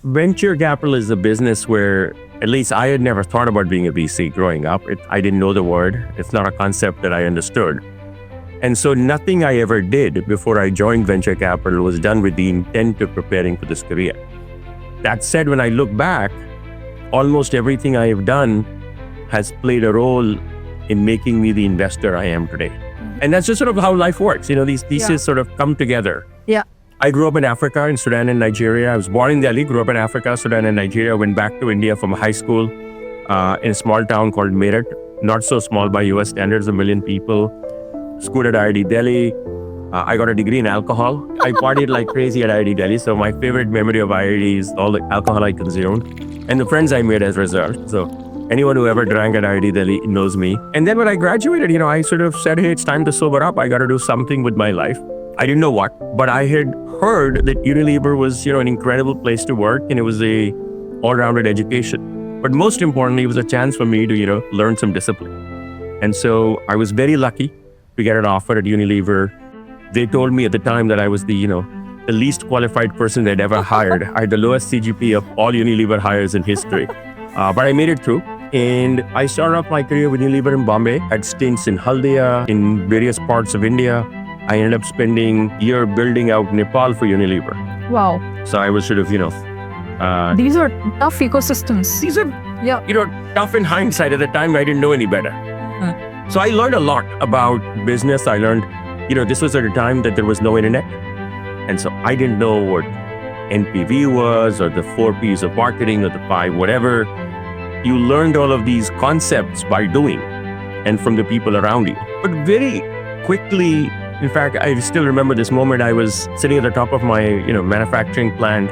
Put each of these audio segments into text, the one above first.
venture capital is a business where at least I had never thought about being a VC growing up. I didn't know the word. It's not a concept that I understood. And so nothing I ever did before I joined venture capital was done with the intent of preparing for this career. That said, when I look back, almost everything I have done has played a role in making me the investor I am today. And that's just sort of how life works. These pieces sort of come together. Yeah. I grew up in Africa, in Sudan and Nigeria. I was born in Delhi, grew up in Africa, Sudan and Nigeria, went back to India from high school in a small town called Meerut. Not so small by US standards, 1 million people. Schooled at IIT Delhi. I got a degree in alcohol. I partied like crazy at IIT Delhi. So my favorite memory of IIT is all the alcohol I consumed and the friends I made as a result. So anyone who ever drank at IIT Delhi knows me. And then when I graduated, I sort of said, hey, it's time to sober up. I got to do something with my life. I didn't know what, but I had heard that Unilever was, an incredible place to work and it was a all-rounded education. But most importantly, it was a chance for me to, learn some discipline. And so I was very lucky to get an offer at Unilever. They told me at the time that I was the least qualified person they'd ever hired. I had the lowest CGP of all Unilever hires in history. But I made it through. And I started off my career with Unilever in Bombay. I had stints in Haldia, in various parts of India. I ended up spending a year building out Nepal for Unilever. Wow. So I was sort of, these are tough ecosystems. These are, tough in hindsight. At the time, I didn't know any better. So I learned a lot about business. I learned, this was at a time that there was no internet. And so I didn't know what NPV was or the 4 Ps of marketing or the 5, whatever. You learned all of these concepts by doing and from the people around you. But very quickly, in fact, I still remember this moment. I was sitting at the top of my, manufacturing plant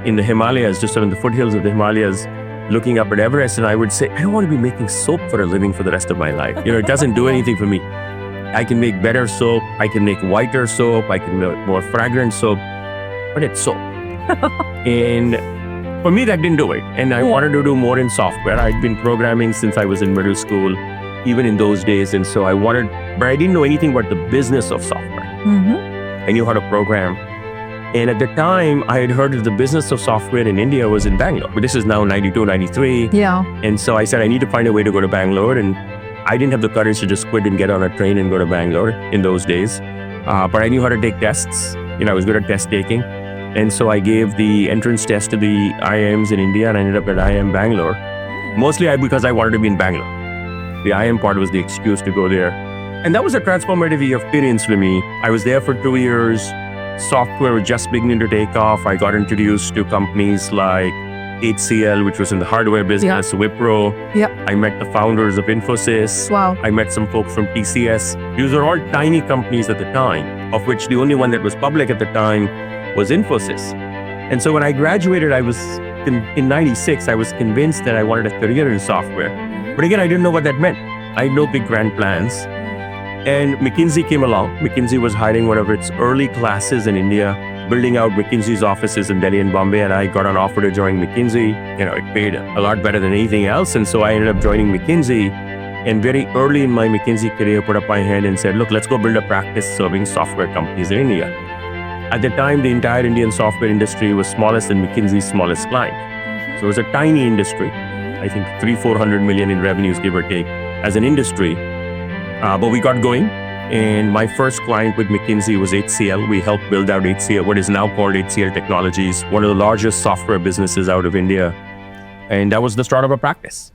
in the Himalayas, just on the foothills of the Himalayas, looking up at Everest. And I would say, I don't want to be making soap for a living for the rest of my life. It doesn't do anything for me. I can make better soap. I can make whiter soap. I can make more fragrant soap, but it's soap. And for me, that didn't do it. And I wanted to do more in software. I'd been programming since I was in middle school, even in those days. And so but I didn't know anything about the business of software. I knew how to program. And at the time, I had heard that the business of software in India was in Bangalore. But this is now 92, 93. Yeah. And so I said, I need to find a way to go to Bangalore. And I didn't have the courage to just quit and get on a train and go to Bangalore in those days. But I knew how to take tests. I was good at test taking. And so I gave the entrance test to the IIMs in India and I ended up at IIM Bangalore. Mostly because I wanted to be in Bangalore. The IIM part was the excuse to go there. And that was a transformative experience for me. I was there for 2 years. Software was just beginning to take off. I got introduced to companies like HCL, which was in the hardware business, Wipro. I met the founders of Infosys. Wow. I met some folks from TCS. These were all tiny companies at the time, of which the only one that was public at the time was Infosys. And so when I graduated, in 96, I was convinced that I wanted a career in software. But again, I didn't know what that meant. I had no big grand plans. And McKinsey came along. McKinsey was hiring one of its early classes in India, building out McKinsey's offices in Delhi and Bombay. And I got an offer to join McKinsey. It paid a lot better than anything else. And so I ended up joining McKinsey. And very early in my McKinsey career, put up my hand and said, look, let's go build a practice serving software companies in India. At the time, the entire Indian software industry was smallest than McKinsey's smallest client. So it was a tiny industry. I think 300-400 million in revenues, give or take, as an industry. But we got going. And my first client with McKinsey was HCL. We helped build out HCL, what is now called HCL Technologies, one of the largest software businesses out of India. And that was the start of a practice.